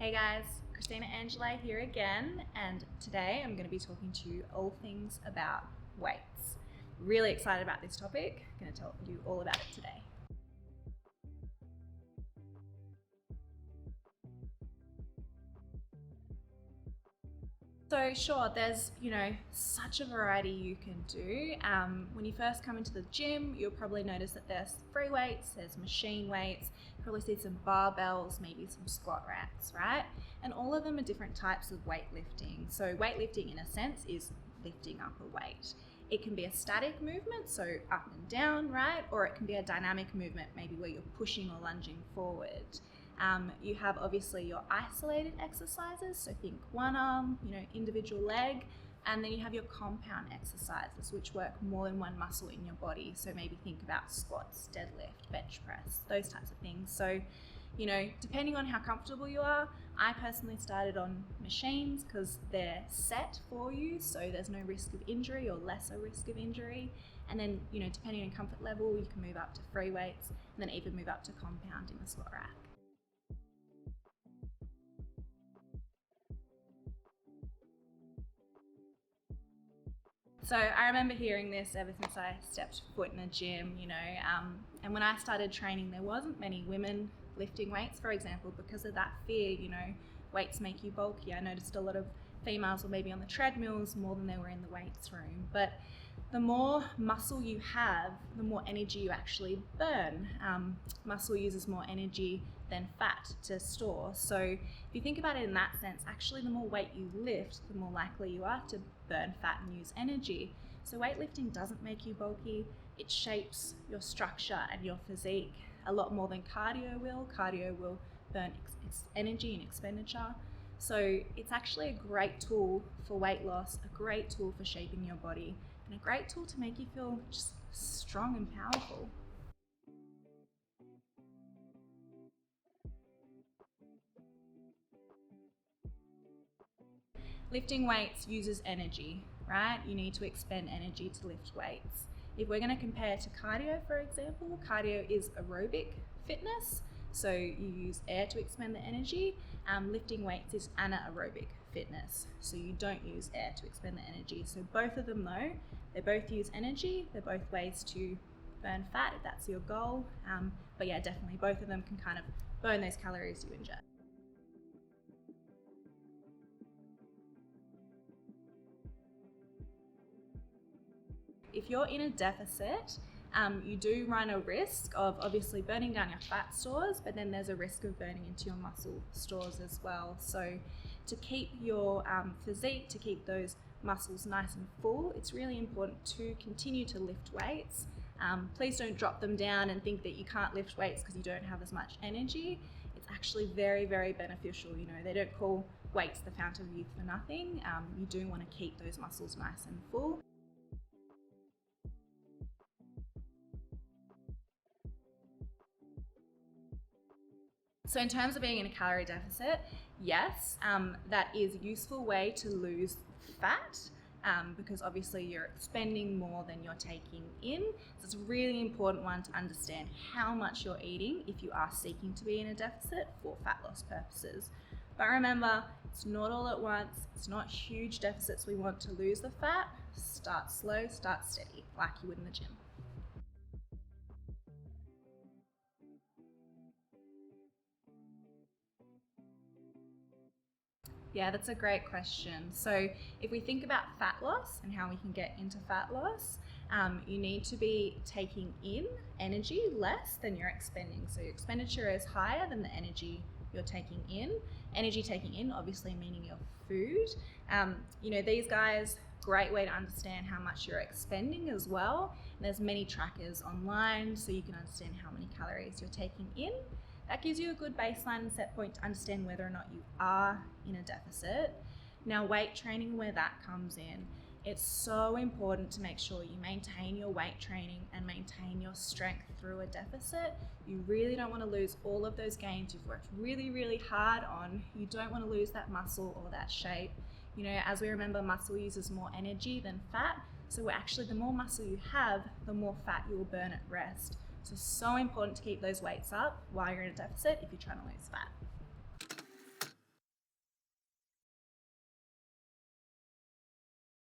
Hey guys, Kristina Angeli here again, and today I'm going to be talking to you all things about weights. Really excited about this topic. I'm going to tell you all about it today. So sure, there's, such a variety you can do. When you first come into the gym, you'll probably notice that there's free weights, there's machine weights, you'll probably see some barbells, maybe some squat racks, right? And all of them are different types of weightlifting. So weightlifting in a sense is lifting up a weight. It can be a static movement, so up and down, right? Or it can be a dynamic movement, maybe where you're pushing or lunging forward. You have obviously your isolated exercises, so think one arm, individual leg, and then you have your compound exercises, which work more than one muscle in your body. So maybe think about squats, deadlift, bench press, those types of things. So, depending on how comfortable you are, I personally started on machines because they're set for you, so there's no risk of injury or lesser risk of injury. And then, depending on comfort level, you can move up to free weights and then even move up to compound in the squat rack. So I remember hearing this ever since I stepped foot in a gym, and when I started training, there wasn't many women lifting weights, for example, because of that fear, weights make you bulky. I noticed a lot of females were maybe on the treadmills more than they were in the weights room. But the more muscle you have, the more energy you actually burn. Muscle uses more energy than fat to store. So if you think about it in that sense, actually the more weight you lift, the more likely you are to burn fat and use energy. So weightlifting doesn't make you bulky, it shapes your structure and your physique a lot more than cardio will. Cardio will burn energy and expenditure. So it's actually a great tool for weight loss, a great tool for shaping your body, and a great tool to make you feel just strong and powerful. Lifting weights uses energy, right? You need to expend energy to lift weights. If we're going to compare to cardio, for example, cardio is aerobic fitness, so you use air to expend the energy. Lifting weights is anaerobic fitness, so you don't use air to expend the energy. So both of them though, they both use energy, they're both ways to burn fat if that's your goal, but yeah, definitely both of them can kind of burn those calories you ingest. If you're in a deficit, you do run a risk of obviously burning down your fat stores, but then there's a risk of burning into your muscle stores as well. So to keep your physique, to keep those muscles nice and full, it's really important to continue to lift weights. Please don't drop them down and think that you can't lift weights because you don't have as much energy. It's actually very, very beneficial. They don't call weights the fountain of youth for nothing. You do want to keep those muscles nice and full. So in terms of being in a calorie deficit, yes, that is a useful way to lose fat because obviously you're expending more than you're taking in. So it's a really important one to understand how much you're eating if you are seeking to be in a deficit for fat loss purposes. But remember, it's not all at once. It's not huge deficits we want to lose the fat. Start slow, start steady, like you would in the gym. Yeah, that's a great question. So if we think about fat loss and how we can get into fat loss, you need to be taking in energy less than you're expending. So your expenditure is higher than the energy you're taking in. Energy taking in, obviously meaning your food. These guys, great way to understand how much you're expending as well. And there's many trackers online so you can understand how many calories you're taking in. That gives you a good baseline and set point to understand whether or not you are in a deficit. Now, weight training, where that comes in, it's so important to make sure you maintain your weight training and maintain your strength through a deficit. You really don't want to lose all of those gains you've worked really, really hard on. You don't want to lose that muscle or that shape. As we remember, muscle uses more energy than fat. So actually, the more muscle you have, the more fat you will burn at rest. So important to keep those weights up while you're in a deficit if you're trying to lose fat.